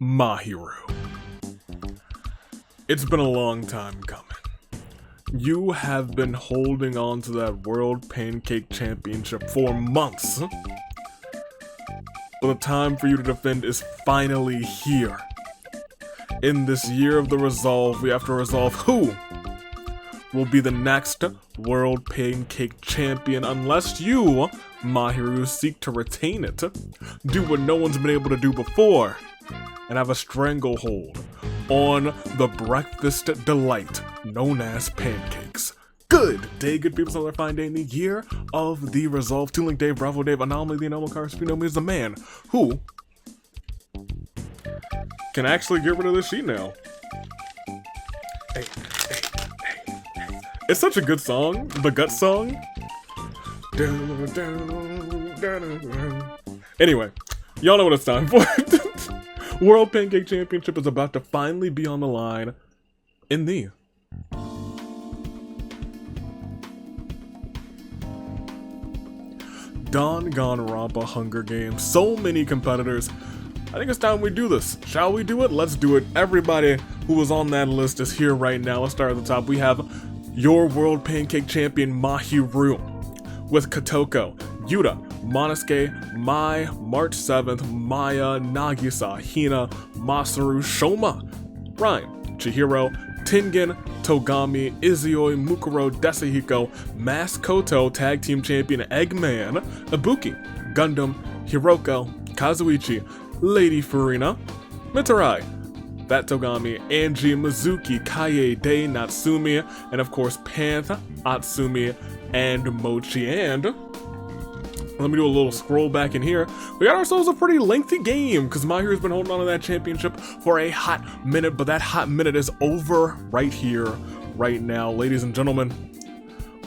Mahiru. It's been a long time coming. You have been holding on to that World Pancake Championship for months. But the time for you to defend is finally here. In this year of the resolve, we have to resolve who will be the next World Pancake Champion unless you, Mahiru, seek to retain it, do what no one's been able to do before, and have a stranglehold on the breakfast delight known as pancakes. Good day, good people. It's another fine day in the year of the resolve. Tooling Dave, Bravo Dave, Anomaly, the Anomaly Cars, you know me as the man who can actually get rid of this sheet now. Hey. It's such a good song, the Gut song. Anyway, y'all know what it's time for. World Pancake Championship is about to finally be on the line in the Danganronpa Hunger Games. So many competitors. I think it's time we do this. Shall we do it? Let's do it. Everybody who was on that list is here right now. Let's start at the top. We have your World Pancake Champion Mahiru with Kotoko, Yuta, Monosuke, Mai, March 7th, Maya, Nagisa, Hina, Masaru, Shoma, Ryan, Chihiro, Tengen, Togami, Izioi, Mukuro, Desahiko, Maskoto, Tag Team Champion Eggman, Ibuki, Gundam, Hiroko, Kazuichi, Lady Furina, Mitarai, Fat Togami, Angie, Mizuki, Kaede, Natsumi, and of course Panth, Atsumi, and Mochi. And let me do a little scroll back in here. We got ourselves a pretty lengthy game because Mahiru's been holding on to that championship for a hot minute, but that hot minute is over right here, right now. Ladies and gentlemen,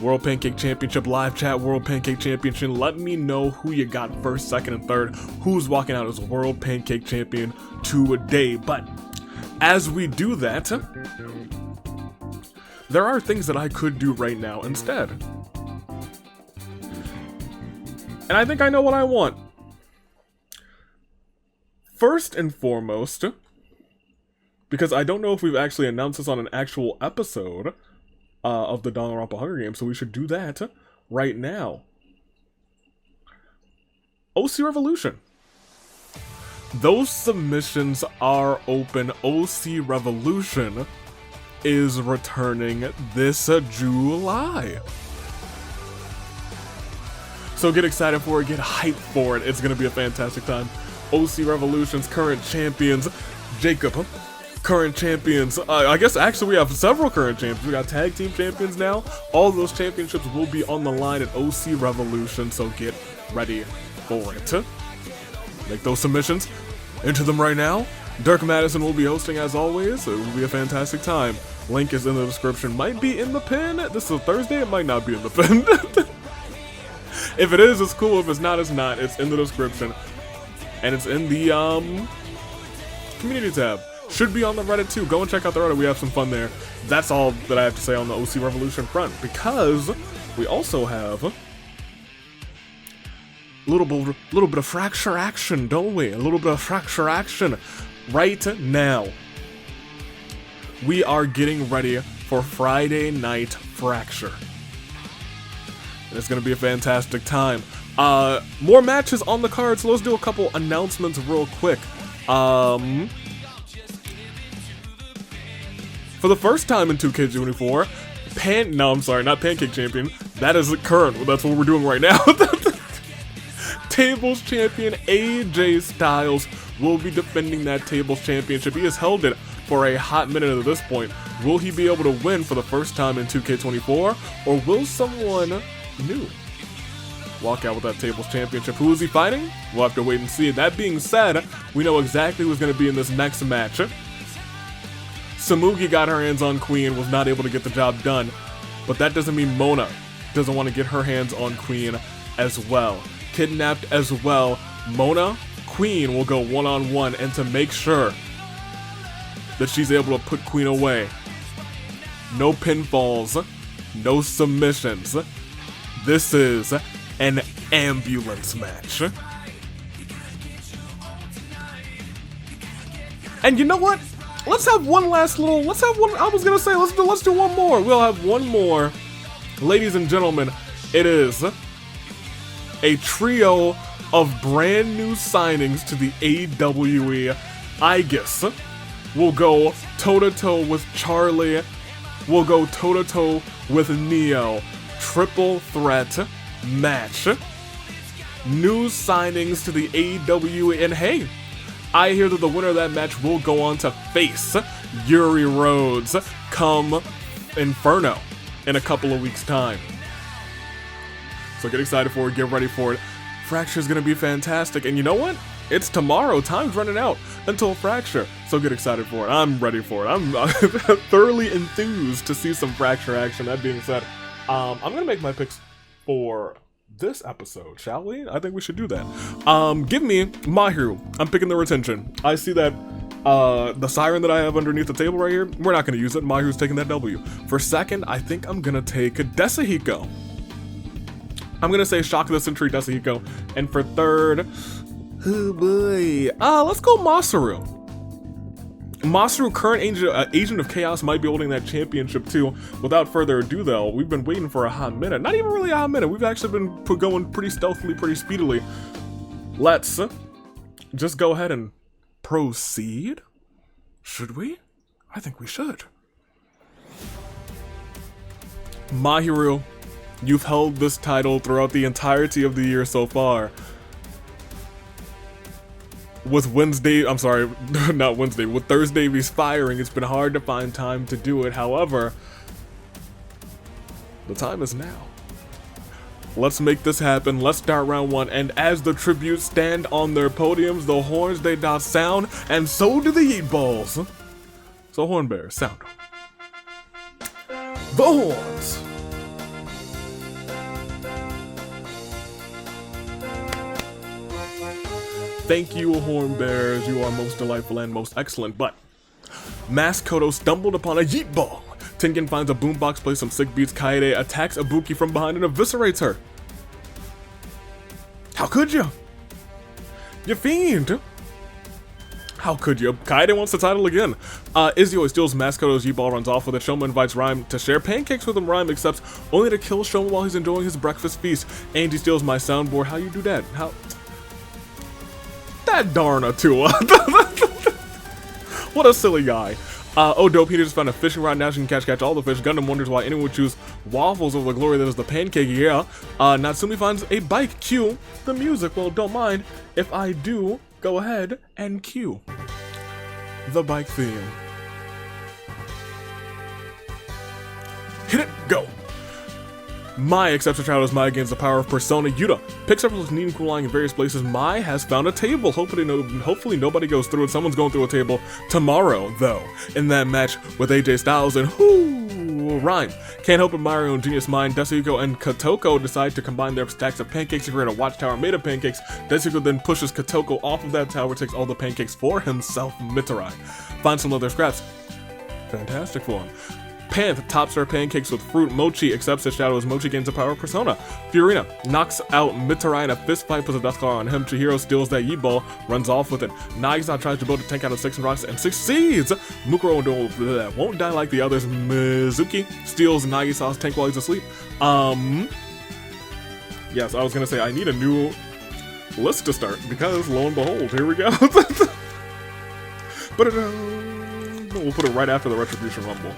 World Pancake Championship live chat, World Pancake Championship. Let me know who you got first, second, and third. Who's walking out as World Pancake Champion today. But as we do that, there are things that I could do right now instead. And I think I know what I want. First and foremost, because I don't know if we've actually announced this on an actual episode of the Danganronpa Hunger Games, so we should do that right now. OC Revolution. Those submissions are open. OC Revolution is returning this July. So get excited for it, get hyped for it. It's going to be a fantastic time. OC Revolution's current champions, Jacob. Current champions, I guess actually we have several current champions. We got tag team champions now. All those championships will be on the line at OC Revolution, so get ready for it. Make those submissions, enter them right now. Dirk Madison will be hosting as always. It will be a fantastic time. Link is in the description, might be in the pin. This is a Thursday, it might not be in the pin. If it is, it's cool. If it's not, it's not. It's in the description. And it's in the community tab. Should be on the Reddit too. Go and check out the Reddit. We have some fun there. That's all that I have to say on the OC Revolution front. Because we also have a little bit of fracture action, don't we? A little bit of fracture action right now. We are getting ready for Friday Night Fracture. It's going to be a fantastic time. More matches on the card, so let's do a couple announcements real quick. For the first time in 2K24, no, I'm sorry, not Pancake Champion. That is the current, that's what we're doing right now. Tables Champion AJ Styles will be defending that Tables Championship. He has held it for a hot minute at this point. Will he be able to win for the first time in 2K24, or will someone new walk out with that Tables Championship? Who is he fighting? We'll have to wait and see. That being said, we know exactly who's going to be in this next match. Samugi got her hands on Queen, was not able to get the job done, but that doesn't mean Mona doesn't want to get her hands on Queen as well. Kidnapped as well. Mona, Queen will go one-on-one, and to make sure that she's able to put Queen away, no pinfalls, no submissions. This is an ambulance match. And you know what? Let's have one last little, let's have one, I was gonna say, let's do one more. We'll have one more. Ladies and gentlemen, it is a trio of brand new signings to the AWE. Aegis will go toe-to-toe with Charlie. We'll go toe-to-toe with Neo. Triple threat match. New signings to the AWE. And hey, I hear that the winner of that match will go on to face Yuri Rhodes come Inferno in a couple of weeks' time. So get excited for it, get ready for it. Fracture is going to be fantastic, and you know what? It's tomorrow. Time's running out until Fracture, so get excited for it. I'm ready for it. I'm thoroughly enthused to see some Fracture action. That being said, I'm going to make my picks for this episode, shall we? I think we should do that. Give me Mahiru. I'm picking the retention. I see that the siren that I have underneath the table right here, we're not going to use it. Mahiru's taking that W. For second, I think I'm going to take Desahiko. I'm going to say Shock of the Century Desahiko. And for third, oh boy, let's go Masaru. Masaru, current agent of chaos, might be holding that championship too. Without further ado though, we've been waiting for a hot minute. Not even really a hot minute. We've actually been going pretty stealthily, pretty speedily. Let's just go ahead and proceed. Should we? I think we should. Mahiru, you've held this title throughout the entirety of the year so far. With with Thursday firing, it's been hard to find time to do it. However, the time is now. Let's make this happen. Let's start round one. And as the tributes stand on their podiums, the horns they doth sound, and so do the yeet balls. So horn bearers, sound. The horns. Thank you, horn bearers. You are most delightful and most excellent. But Maskoto stumbled upon a yeet ball. Tengen finds a boombox, plays some sick beats. Kaede attacks Ibuki from behind and eviscerates her. How could you? You fiend! How could you? Kaede wants the title again. Izio steals Maskoto's yeet ball, runs off with it. Shoma invites Rhyme to share pancakes with him. Rhyme accepts, only to kill Shoma while he's enjoying his breakfast feast. Angie steals my soundboard. How you do that? How? That darn Atua. What a silly guy. Dope, Peter just found a fishing rod. Now she can catch all the fish. Gundam wonders why anyone would choose waffles over the glory that is the pancake. Yeah. Natsumi finds a bike. Cue the music. Well, don't mind if I do go ahead and cue the bike theme. Hit it, go. Mai accepts her child as Mai gains the power of Persona. Yuta picks up with Neen lying in various places. Mai has found a table. Hopefully nobody goes through it. Someone's going through a table tomorrow, though. In that match with AJ Styles and Rhyme. Can't help admire her own genius mind. Desahiko and Kotoko decide to combine their stacks of pancakes to create a watchtower made of pancakes. Desahiko then pushes Kotoko off of that tower, takes all the pancakes for himself. Mitarai finds some leather scraps. Fantastic for him. Panth tops her pancakes with fruit. Mochi accepts his shadow as Mochi gains the power of Persona. Fiorina knocks out Mitarai in a fist fight, puts a death claw on him. Chihiro steals that yeet ball, runs off with it. Nagisa tries to build a tank out of 6 rocks and succeeds. Mukuro won't die like the others. Mizuki steals Nagisa's tank while he's asleep. Yes, I was gonna say I need a new list to start because lo and behold, here we go. But we'll put it right after the Retribution Rumble.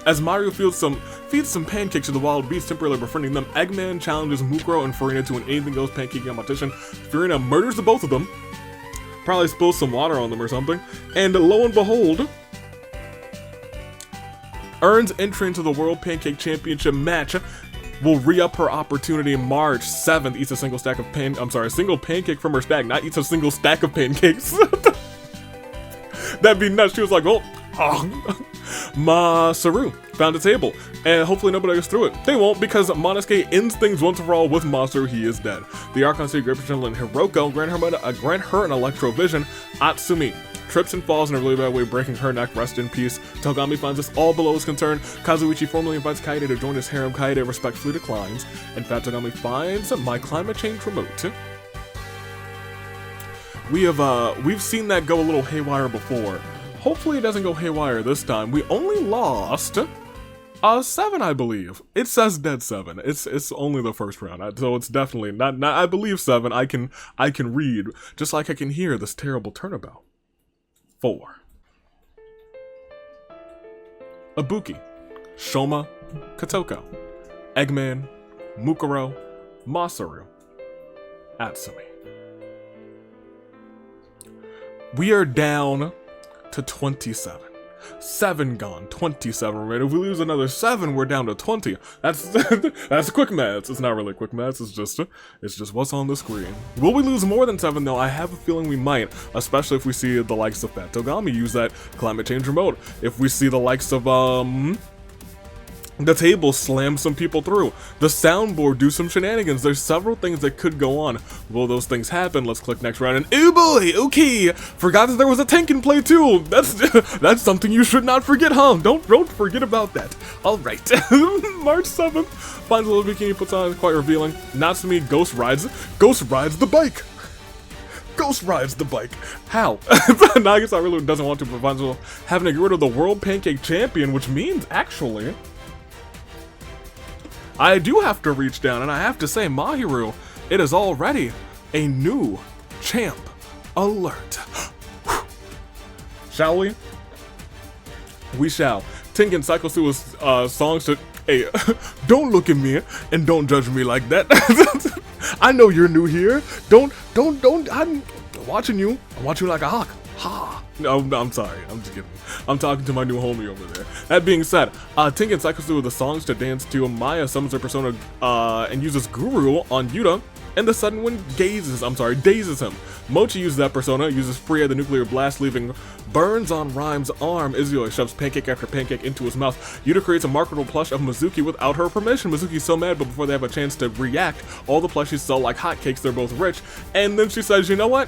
As Mario feeds some pancakes to the wild beasts, temporarily befriending them, Eggman challenges Mukuro and Farina to an anything goes pancake competition. Farina murders the both of them, probably spills some water on them or something, and lo and behold, earns entry into the World Pancake Championship match. Will re-up her opportunity March 7th. Eats a single single pancake from her stack, not eats a single stack of pancakes. That'd be nuts. She was like, oh. Masaru found a table, and hopefully nobody goes through it. They won't, because Monosuke ends things once and for all with Masaru. He is dead. The Archon City Great Potential and Hiroko grant her an electro vision. Atsumi trips and falls in a really bad way, breaking her neck. Rest in peace. Togami finds this all below his concern. Kazuichi formally invites Kaede to join his harem. Kaede respectfully declines, and Fat Togami finds my climate change remote. we've seen that go a little haywire before. Hopefully it doesn't go haywire this time. We only lost 7, I believe. It says dead 7. It's only the first round, so it's definitely not. I believe 7. I can read just like I can hear this terrible turnabout. 4. Ibuki, Shoma, Kotoko, Eggman, Mukuro, Masaru, Atsumi. We are down to 27. 7 gone, 27 remaining. If we lose another 7, we're down to 20. That's quick maths. It's not really quick maths. It's just what's on the screen. Will we lose more than 7 though? I have a feeling we might, especially if we see the likes of Fat Togami use that climate change remote. If we see the likes of the table slam some people through. The soundboard do some shenanigans. There's several things that could go on. Will those things happen? Let's click next round and oh boy, okay. Forgot that there was a tank in play too. That's something you should not forget, huh? Don't forget about that. Alright. March 7th. Finds a little bikini, puts on, quite revealing. Natsumi ghost rides the bike. Ghost rides the bike. How? Nagisa really doesn't want to, but finds himself having to get rid of the World Pancake Champion, which means actually I do have to reach down, and I have to say, Mahiru, it is already a new champ alert. Shall we? We shall. Tengen cycles through his songs to, hey, don't look at me and don't judge me like that. I know you're new here. Don't, I'm watching you. I'm watching you like a hawk. Ha. No, I'm sorry. I'm just kidding. I'm talking to my new homie over there. That being said, Tengen cycles through the songs to dance to. Maya summons her persona and uses Guru on Yuta, and the sudden wind dazes him. Mochi uses that persona, uses Freya the nuclear blast, leaving burns on Rhyme's arm. Izuyoi shoves pancake after pancake into his mouth. Yuta creates a marketable plush of Mizuki without her permission. Mizuki's so mad, but before they have a chance to react, all the plushies sell like hotcakes. They're both rich. And then she says, you know what?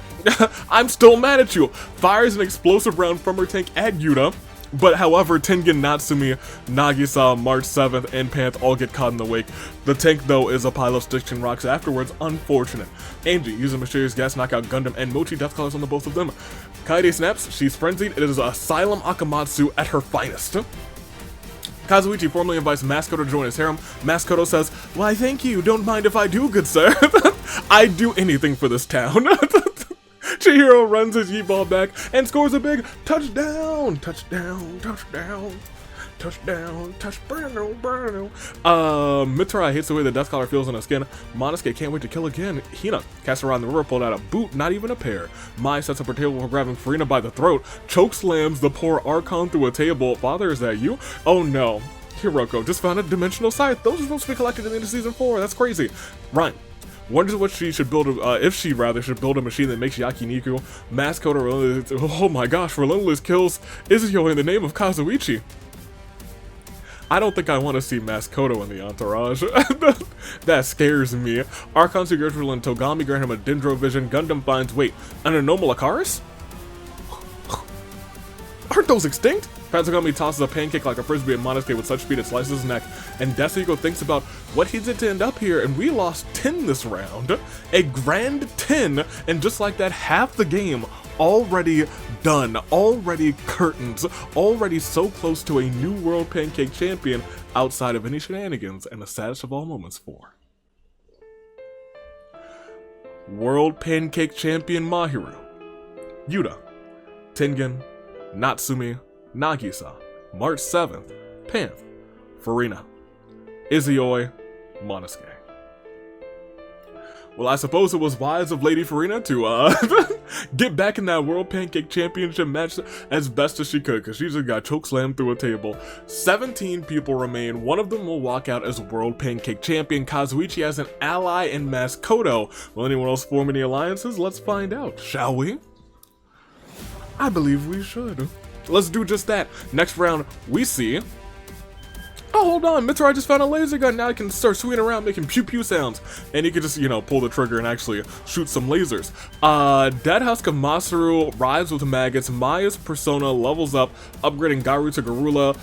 I'm still mad at you. Fires an explosive round from her tank at Yuta. But however, Tengen, Natsumi, Nagisa, March 7th, and Panth all get caught in the wake. The tank, though, is a pile of sticks and rocks afterwards. Unfortunate. Angie, using mysterious gas, knock out Gundam, and Mochi death colors on the both of them. Kaede snaps. She's frenzied. It is Asylum Akamatsu at her finest. Kazuichi formally invites Maskoto to join his harem. Maskoto says, why thank you, don't mind if I do, good sir. I'd do anything for this town. Chihiro runs his Yeet-Ball back and scores a big touchdown. Touchdown. Mitsuru hates the way the death collar feels on her skin. Monosuke can't wait to kill again. Hina casts around the river, pulled out a boot, not even a pair. Mai sets up her table for grabbing Furina by the throat. Choke slams the poor Archon through a table. Father, is that you? Oh no. Hiroko just found a dimensional scythe. Those are supposed to be collected at the end of season 4. That's crazy. Ryan wonders what she should build, if she rather should build a machine that makes Yakiniku. Maskoto, oh my gosh, relentless kills Izuyoi in the name of Kazuichi. I don't think I want to see Maskoto in the entourage. That scares me. Archon Sugurtral and Togami grant him a Dendro vision. Gundam finds, wait, an Anomalakaris? Aren't those extinct? Togami tosses a pancake like a frisbee at Monosuke with such speed it slices his neck, and Desuko thinks about what he did to end up here, and we lost 10 this round. A grand 10, and just like that, half the game already done, already curtains, already so close to a new World Pancake Champion outside of any shenanigans, and the saddest of all moments for World Pancake Champion Mahiru, Yuta, Tengen, Natsumi, Nagisa, March 7th, Panth, Furina, Izuyoi, Monosuke. Well, I suppose it was wise of Lady Furina to get back in that World Pancake Championship match as best as she could, because she just got chokeslammed through a table. 17 people remain. One of them will walk out as World Pancake Champion. Kazuichi has an ally in Maskoto. Will anyone else form any alliances? Let's find out, shall we? I believe we should. Let's do just that. Next round, we see... Oh, hold on, Mitsuru just found a laser gun. Now I can start swinging around making pew-pew sounds. And he can just, you know, pull the trigger and actually shoot some lasers. Dead Husk of Masaru rides with maggots. Maya's persona levels up, upgrading Garu to Garula.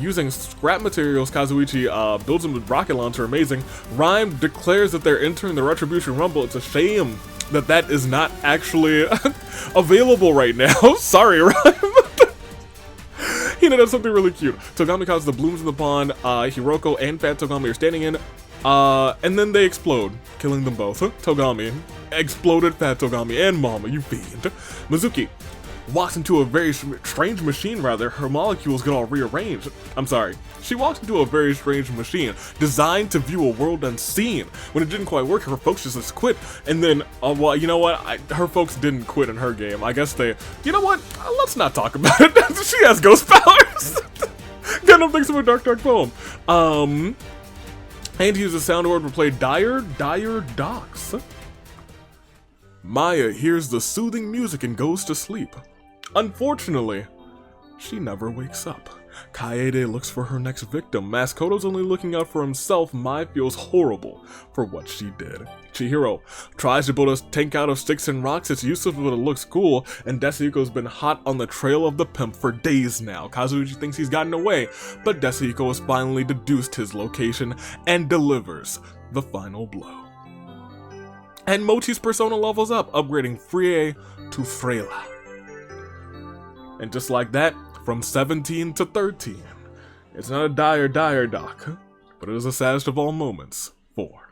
Using scrap materials, Kazuichi builds him with rocket launcher. Amazing. Rhyme declares that they're entering the Retribution Rumble. It's a shame that is not actually available right now. Sorry, Rhyme. Hina does something really cute. Togami causes the blooms in the pond. Hiroko and Fat Togami are standing in. And then they explode, killing them both. Togami exploded Fat Togami and Mama, you fiend. Mizuki walks into a very strange machine, rather. Her molecules get all rearranged. I'm sorry. She walks into a very strange machine designed to view a world unseen. When it didn't quite work, her folks just quit. And then, well, you know what? Her folks didn't quit in her game. I guess they, you know what? Let's not talk about it. She has ghost powers. Gundam thinks of a dark poem. And he uses a sound word to play dire docks. Maya hears the soothing music and goes to sleep. Unfortunately, she never wakes up. Kaede looks for her next victim. Maskoto's only looking out for himself. Mai feels horrible for what she did. Chihiro tries to build a tank out of sticks and rocks. It's useless, but it looks cool. And Desihiko's been hot on the trail of the pimp for days now. Kazuichi thinks he's gotten away, but Desihiko has finally deduced his location and delivers the final blow. And Mochi's persona levels up, upgrading Frie to Freyla. And just like that, from 17 to 13, it's not a dire doc, but it is the saddest of all moments for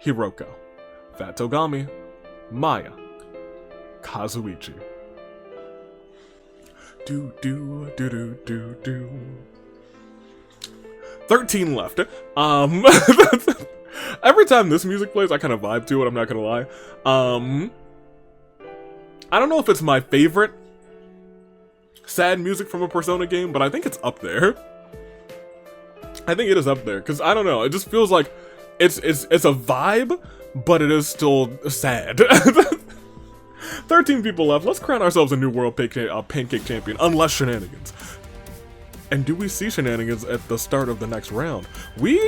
Hiroko, Fat Togami, Maya, Kazuichi. 13 left. Every time this music plays, I kind of vibe to it, I'm not gonna lie. I don't know if it's my favorite sad music from a Persona game, but I think it's up there. I think it is up there, because I don't know, it just feels like it's a vibe, but it is still sad. 13 people left. Let's crown ourselves a new World Pancake Champion, unless shenanigans. And do we see shenanigans at the start of the next round? We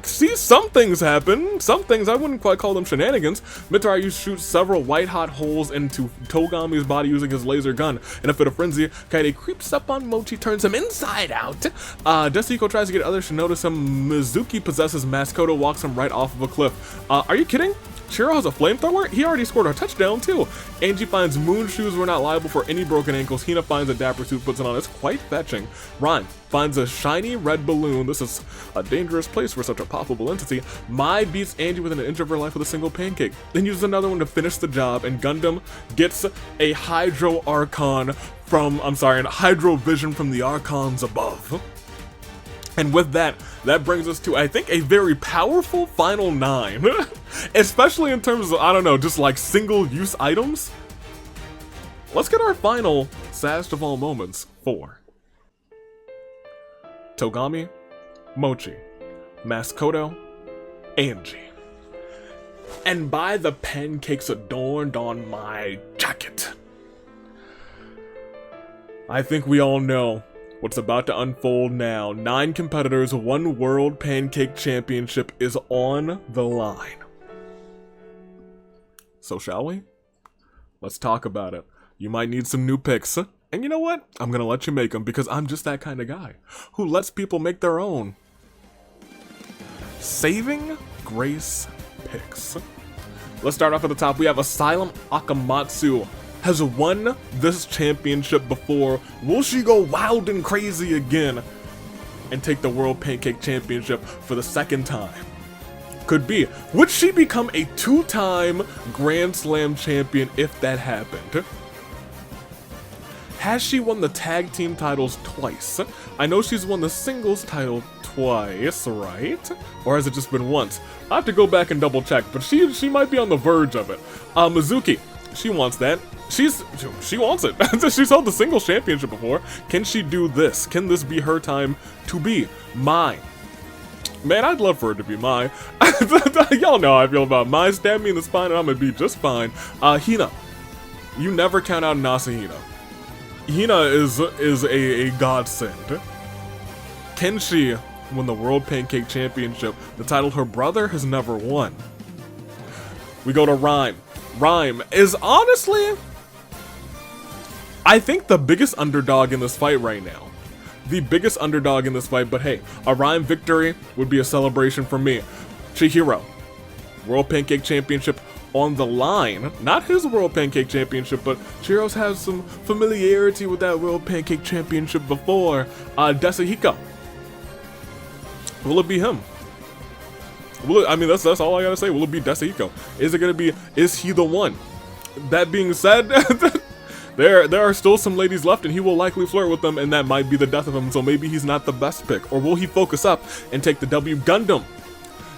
see some things happen. Some things, I wouldn't quite call them shenanigans. Mitarayu shoots several white-hot holes into Togami's body using his laser gun. In a fit of frenzy, Kaede creeps up on Mochi, turns him inside out. Desihiko tries to get others to notice him. Mizuki possesses Maskoto, walks him right off of a cliff. Are you kidding? Chiro has a flamethrower? He already scored a touchdown too. Angie finds moon shoes were not liable for any broken ankles. Hina finds a dapper suit, puts it on. It's quite fetching. Rhyme finds a shiny red balloon. This is a dangerous place for such a poppable entity. Mai beats Angie within an inch of her life with a single pancake. Then uses another one to finish the job, and Gundam gets a Hydro Archon from, an Hydro Vision from the Archons above. And with that brings us to, I think, a very powerful final 9. Especially in terms of, I don't know, just like single-use items. Let's get our final saddest of all moments for Togami, Mochi, Maskoto, Angie. And by the pancakes adorned on my jacket. I think we all know what's about to unfold now. 9 competitors, 1 World Pancake Championship is on the line. So shall we? Let's talk about it. You might need some new picks. And you know what? I'm gonna let you make them because I'm just that kind of guy who lets people make their own. Saving Grace picks. Let's start off at the top. We have Asylum Akamatsu. Has won this championship before. Will she go wild and crazy again and take the World Pancake Championship for the 2nd time? Could be. Would she become a 2-time Grand Slam champion if that happened? Has she won the tag team titles twice? I know she's won the singles title twice, right? Or has it just been once? I have to go back and double check, but she might be on the verge of it. Mizuki, she wants that. She wants it. She's held the singles championship before. Can she do this? Can this be her time to be Mai? Man, I'd love for her to be Mai. Y'all know how I feel about Mai. Stab me in the spine and I'm gonna be just fine. Hina. You never count out Nasahina. Hina is a godsend. Can she win the World Pancake Championship? The title her brother has never won. We go to Rhyme. Rhyme is honestly, I think, the biggest underdog in this fight right now. The biggest underdog in this fight, but hey, a Rhyme victory would be a celebration for me. Chihiro World Pancake Championship on the line. Not his World Pancake Championship, but Chihiro's has some familiarity with that World Pancake Championship before. Desahiko. Will it be him? I mean, that's all I gotta say. Will it be Desahiko? Is he the one? That being said, there are still some ladies left, and he will likely flirt with them, and that might be the death of him, so maybe he's not the best pick. Or will he focus up and take the W? Gundam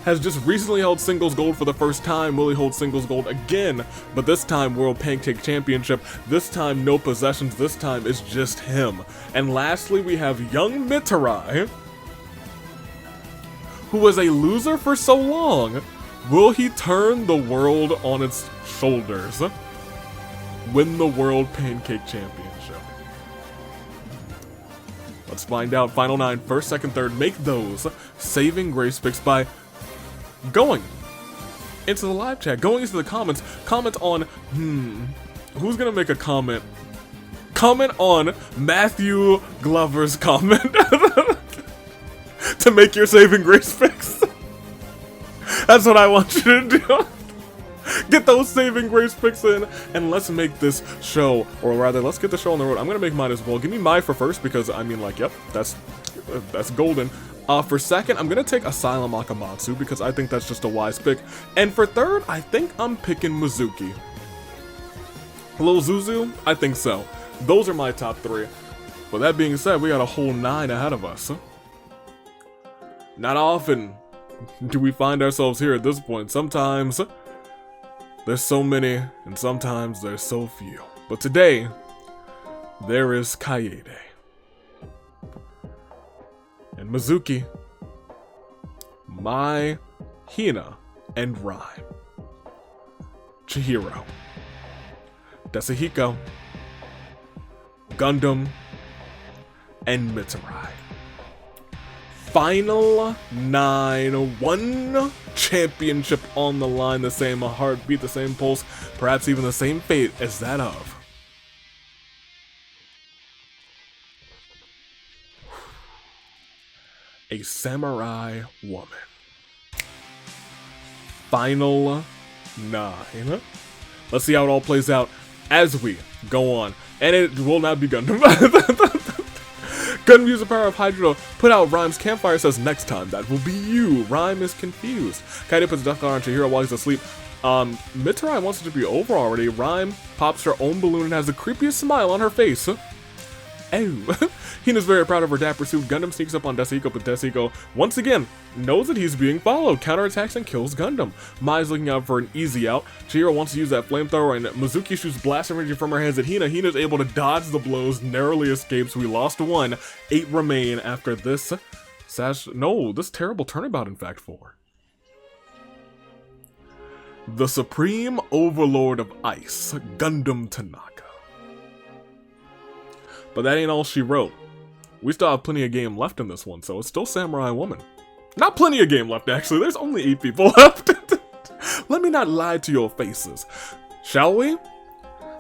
has just recently held singles gold for the first time. Will he hold singles gold again? But this time, World Pancake Championship. This time, no possessions. This time, it's just him. And lastly, we have young Mitarai, who was a loser for so long. Will he turn the world on its shoulders? Win the World Pancake Championship? Let's find out. Final 9, first, second, third. Make those saving grace picks by going into the live chat, going into the comments. Comment on, who's gonna make a comment? Comment on Matthew Glover's comment to make your saving grace picks. That's what I want you to do. Get those saving grace picks in, and let's make this show, or rather, let's get the show on the road. I'm gonna make mine as well. Give me mine for first, because I mean, like, yep, that's golden. For second, I'm gonna take Asylum Akamatsu, because I think that's just a wise pick. And for third, I think I'm picking Mizuki. Lil Zuzu, I think so. Those are my top 3. But that being said, we got a whole 9 ahead of us. Not often do we find ourselves here at this point. Sometimes there's so many, and sometimes there's so few. But today, there is Kaede and Mizuki, Mai, Hina, and Rhyme, Chihiro, Desahiko, Gundam, and Mitarai. Final 9, 1 championship on the line, the same heartbeat, the same pulse, perhaps even the same fate as that of a samurai woman. Final 9. Let's see how it all plays out as we go on. And it will not be Gundam. Gundam use the power of Hydro. Put out Rhyme's campfire, says next time that will be you. Rhyme is confused. Kaede puts a death guard on Chihiro while he's asleep. Mitarai wants it to be over already. Rhyme pops her own balloon and has the creepiest smile on her face. Oh. Hina's very proud of her dapper suit. Gundam sneaks up on Desahiko, but Desahiko, once again, knows that he's being followed, counterattacks and kills Gundam. Mai's looking out for an easy out. Chihiro wants to use that flamethrower, and Mizuki shoots blast energy from her hands at Hina. Hina's able to dodge the blows, narrowly escapes. We lost 1. 8 remain after this this terrible turnabout, in fact, 4. The Supreme Overlord of Ice, Gundam Tanaka. But that ain't all she wrote. We still have plenty of game left in this one, so it's still Samurai Woman. Not plenty of game left, actually. There's only 8 people left. Let me not lie to your faces. Shall we?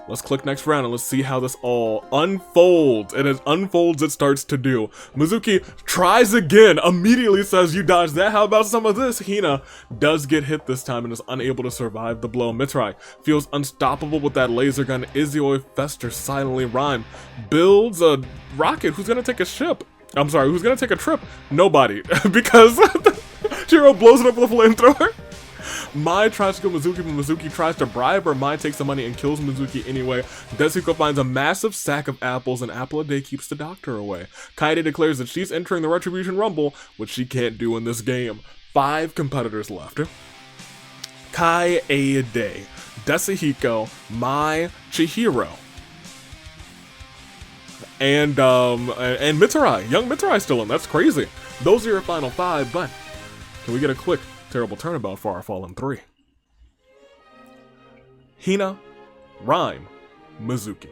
Let's click next round and let's see how this all unfolds. And as unfolds, it starts to do. Mizuki tries again, immediately says, you dodged that, how about some of this? Hina does get hit this time and is unable to survive the blow. Mitarai feels unstoppable with that laser gun. Izoi festers silently. Rhyme builds a rocket. Who's gonna take a ship? I'm sorry, who's gonna take a trip? Nobody, because Chihiro blows it up with a flamethrower. Mai tries to kill Mizuki, but Mizuki tries to bribe her. Mai takes the money and kills Mizuki anyway. Desahiko finds a massive sack of apples, and apple a day keeps the doctor away. Kaede declares that she's entering the Retribution Rumble, which she can't do in this game. 5 competitors left. Kaede, Desahiko, Mai, Chihiro, and Mitarai. Young Mitarai still in. That's crazy. Those are your final 5, but can we get a quick terrible turnabout for our fallen 3? Hina, Rhyme, Mizuki.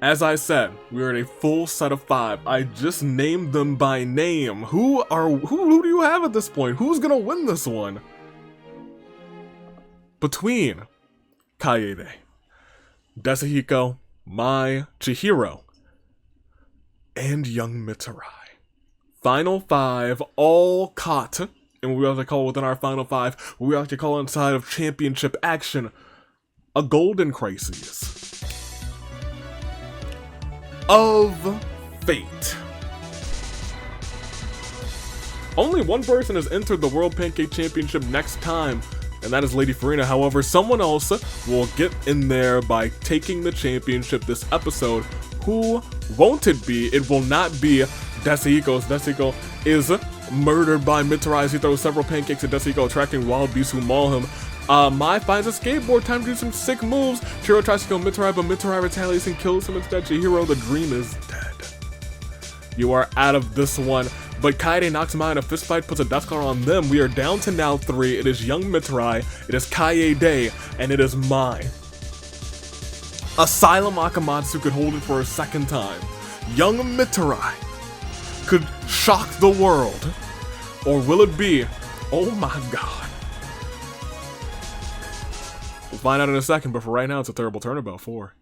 As I said, we are at a full set of 5. I just named them by name. Who do you have at this point? Who's gonna win this one? Between Kaede, Desahiko, Mai, Chihiro, and young Mitarai. Final 5, all caught and we like to call within our final 5, we like to call inside of championship action, a golden crisis of fate. Only one person has entered the World Pancake Championship next time, and that is Lady Farina. However, someone else will get in there by taking the championship this episode. Who won't it be? It will not be Desihiko. Desihiko is murdered by Mitarai as he throws several pancakes at Desihiko, attracting wild beasts who maul him. Mai finds a skateboard, time to do some sick moves. Chiro tries to kill Mitarai, but Mitarai retaliates and kills him instead. Chihiro, the dream is dead. You are out of this one. But Kaede knocks him out in a fistfight, puts a death collar on them. We are down to now 3. It is young Mitarai, it is Kaede, and it is Mai. Asylum Akamatsu could hold it for a second time. Young Mitarai could shock the world. Or will it be, oh my god. We'll find out in a second, but for right now it's a terrible turnabout. 4.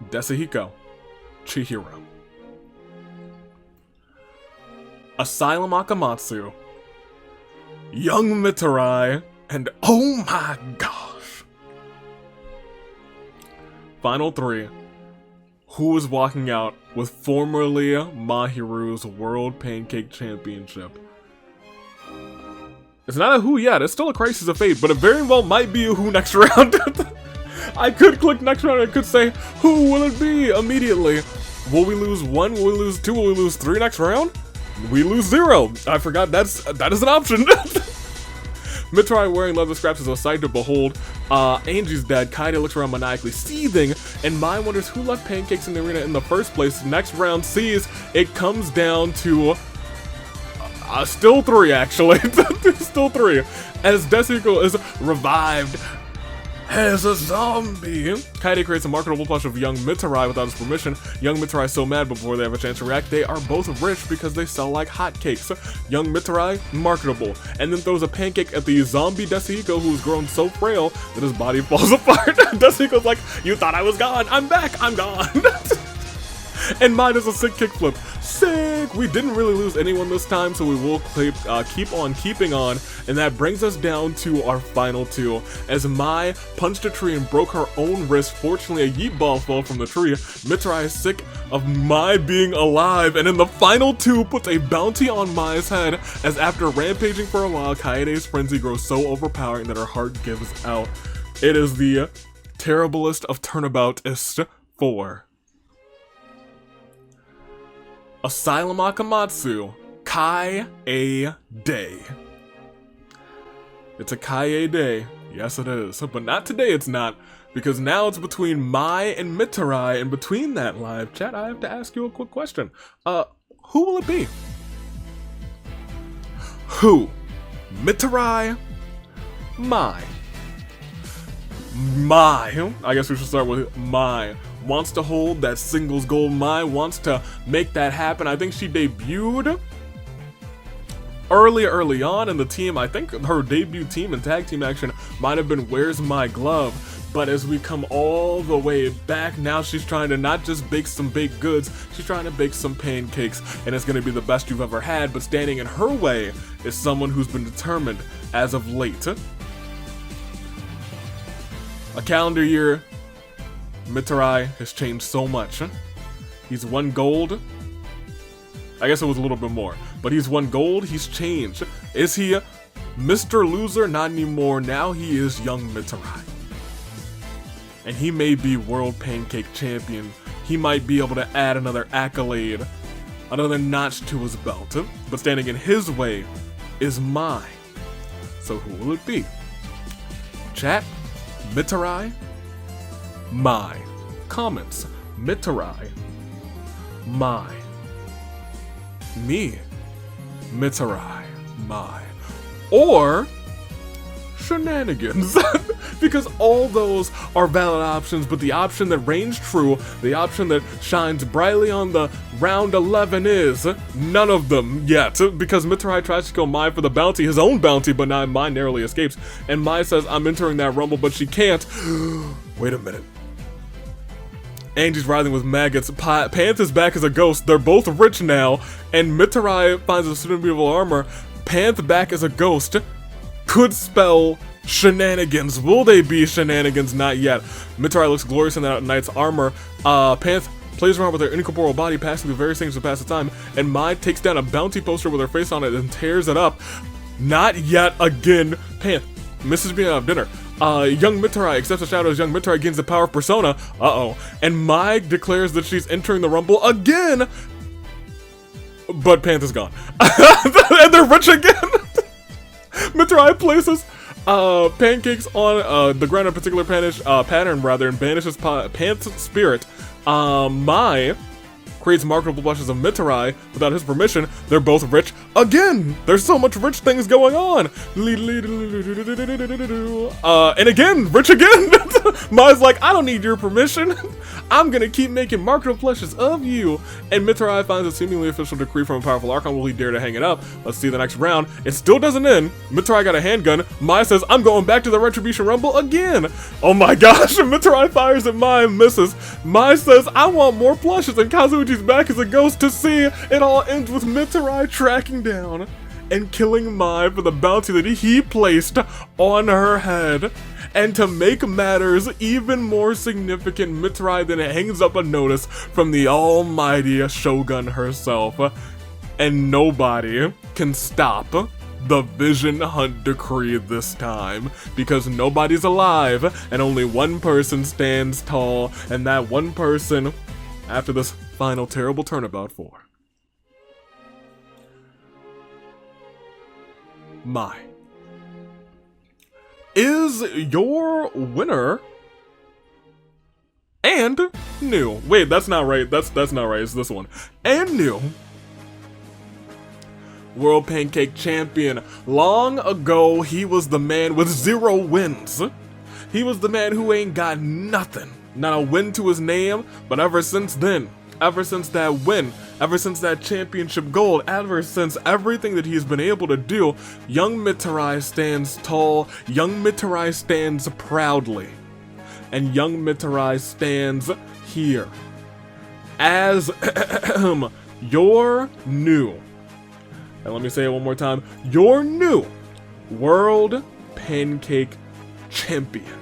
Desihiko, Chihiro. Asylum Akamatsu, young Mitarai, and oh my gosh. Final 3. Who is walking out with formerly Mahiru's World Pancake Championship? It's not a who yet, it's still a crisis of fate, but it very well might be a who next round. I could click next round and I could say, who will it be immediately? Will we lose 1? Will we lose 2? Will we lose 3 next round? We lose 0. I forgot that is an option. Mitarai wearing leather scraps is a sight to behold. Angie's dead. Kaede looks around maniacally, seething, and Mai wonders who left pancakes in the arena in the first place. Next round sees it comes down to still 3 actually. Still 3. As Desihiko is revived as a zombie. Kaede creates a marketable plush of young Mitarai without his permission. Young Mitarai is so mad before they have a chance to react. They are both rich because they sell like hotcakes. Young Mitarai, marketable, and then throws a pancake at the zombie Desihiko, who's grown so frail that his body falls apart. Desihiko's like, you thought I was gone, I'm back, I'm gone. And Mai does a sick kickflip. Sick! We didn't really lose anyone this time, so we will keep on keeping on. And that brings us down to our final 2. As Mai punched a tree and broke her own wrist, fortunately a yeet ball fell from the tree. Mitarai is sick of Mai being alive, and in the final 2 puts a bounty on Mai's head, as after rampaging for a while, Kaede's frenzy grows so overpowering that her heart gives out. It is the terriblest of turnaboutists. 4. Asylum Akamatsu, Kaede. It's a Kaede, yes it is, but not today it's not, because now it's between Mai and Mitarai, and between that live chat, I have to ask you a quick question. Who will it be? Who? Mitarai? Mai? Mai, I guess we should start with Mai. Wants to hold that singles gold. Mai wants to make that happen. I think she debuted early on in the team. I think her debut team and tag team action might have been Where's My Glove? But as we come all the way back, now she's trying to not just bake some baked goods, she's trying to bake some pancakes, and it's going to be the best you've ever had. But standing in her way is someone who's been determined as of late. A calendar year, Mitarai has changed so much. He's won gold. I guess it was a little bit more, but he's won gold, he's changed. Is he Mr. Loser? Not anymore. Now he is young Mitarai. And he may be World Pancake Champion. He might be able to add another accolade, another notch to his belt. But standing in his way is Mai. So who will it be? Chat, Mitarai, Mai. Comments, Mitarai, Mai. Me, Mitarai, Mai. Or shenanigans. Because all those are valid options, but the option that reigns true, the option that shines brightly on the round 11 is none of them yet. Because Mitarai tries to kill Mai for the bounty, his own bounty, but now Mai narrowly escapes. And Mai says, I'm entering that rumble, but she can't. Wait a minute. Angie's writhing with maggots. Panth is back as a ghost. They're both rich now. And Mitarai finds a suit of beautiful armor. Panth back as a ghost could spell shenanigans. Will they be shenanigans? Not yet. Mitarai looks glorious in that knight's armor. Panth plays around with her incorporeal body, passing through various things to pass the time. And Mai takes down a bounty poster with her face on it and tears it up. Not yet again. Panth misses being out of dinner. Young Mitarai accepts the shadow as young Mitarai gains the power of persona. Uh-oh. And Mai declares that she's entering the rumble again. But Panth is gone. And they're rich again. Mitarai places pancakes on the ground in a particular pattern, and banishes Panth's spirit. Mai creates marketable blushes of Mitarai without his permission. They're both rich again. There's so much rich things going on. And again, rich again. Mai's like, I don't need your permission. I'm gonna keep making marketable blushes of you. And Mitarai finds a seemingly official decree from a powerful archon. Will he dare to hang it up? Let's see the next round. It still doesn't end. Mitarai got a handgun. Mai says, I'm going back to the Retribution Rumble again. Oh my gosh. Mitarai fires at Mai and misses. Mai says, I want more plushes. And Kazuichi's back as a ghost to see it all ends with Mitarai tracking down and killing Mai for the bounty that he placed on her head. And to make matters even more significant, Mitarai then hangs up a notice from the almighty Shogun herself. And nobody can stop the Vision Hunt decree this time, because nobody's alive and only one person stands tall, and that one person, after this final terrible turnabout for Mai, is your winner and new. Wait, that's not right. That's not right. It's this one. And new World Pancake Champion. Long ago, he was the man with 0 wins. He was the man who ain't got nothing. Not a win to his name, but ever since then, ever since that win, ever since that championship gold, ever since everything that he's been able to do, young Mitarai stands tall, young Mitarai stands proudly, and young Mitarai stands here as your new, and let me say it one more time, your new World Pancake Champion.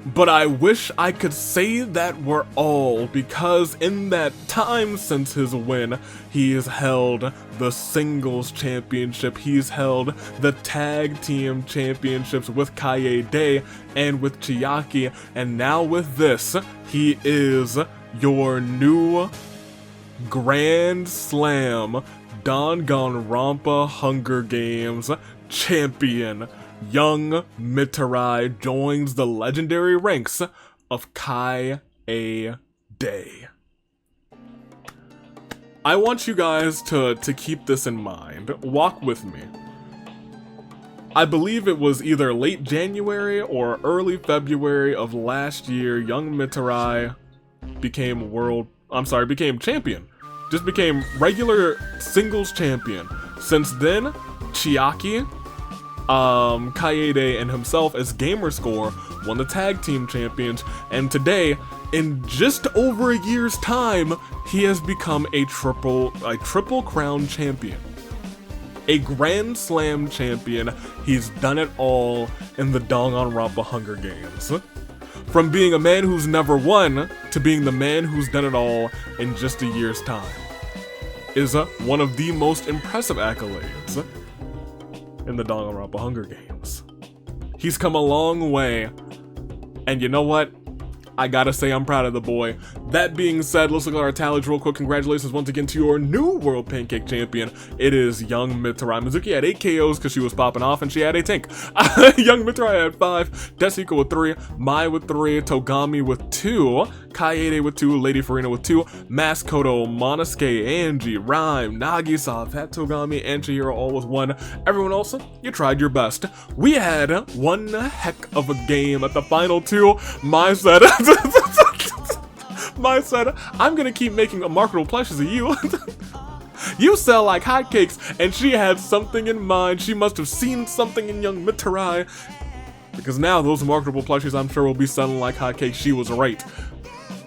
But I wish I could say that we're all, because in that time since his win, he has held the singles championship, he's held the tag team championships with Kaede and with Chiaki, and now with this, he is your new Grand Slam Danganronpa Hunger Games champion. Young Mitarai joins the legendary ranks of Kaede. I want you guys to keep this in mind. Walk with me. I believe it was either late January or early February of last year, young Mitarai became champion. Just became regular singles champion. Since then, Chiaki, Kaede and himself as Gamerscore won the tag team champions, and today, in just over a year's time, he has become a triple crown champion. A Grand Slam champion. He's done it all in the Danganronpa Hunger Games. From being a man who's never won to being the man who's done it all in just a year's time is one of the most impressive accolades in the Danganronpa Hunger Games. He's come a long way, and you know what? I gotta say I'm proud of the boy. That being said, let's look at our tallies real quick. Congratulations once again to your new World Pancake Champion. It is young Mitarai. Mizuki had 8 KOs because she was popping off, and she had a tank. Young Mitarai had 5, Desika with 3, Mai with 3, Togami with 2, Kaede with 2, Lady Farina with 2, Maskoto, Monosuke, Angie, Rhyme, Nagisa, Fat Togami, and Chihiro all with 1. Everyone else, you tried your best. We had one heck of a game at the final 2. Mai said, I'm gonna keep making marketable plushes of you. You sell like hotcakes, and she had something in mind. She must have seen something in young Mitarai, because now those marketable plushes I'm sure will be selling like hotcakes. She was right.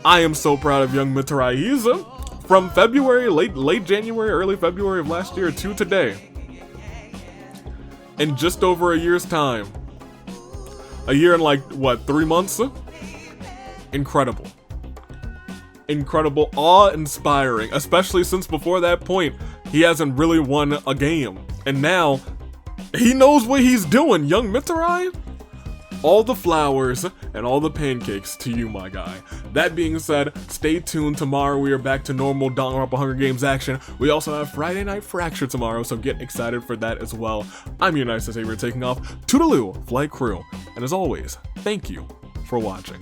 I am so proud of young Mitarai. He's from February, late January, early February of last year to today. In just over a year's time. A year and like, what, 3 months? Incredible. Incredible, awe-inspiring, especially since before that point, he hasn't really won a game. And now, he knows what he's doing, young Mitarai. All the flowers and all the pancakes to you, my guy. That being said, stay tuned. Tomorrow we are back to normal Danganronpa Hunger Games action. We also have Friday Night Fracture tomorrow, so get excited for that as well. I'm your nicest savior taking off. Toodaloo, Flight Crew. And as always, thank you for watching.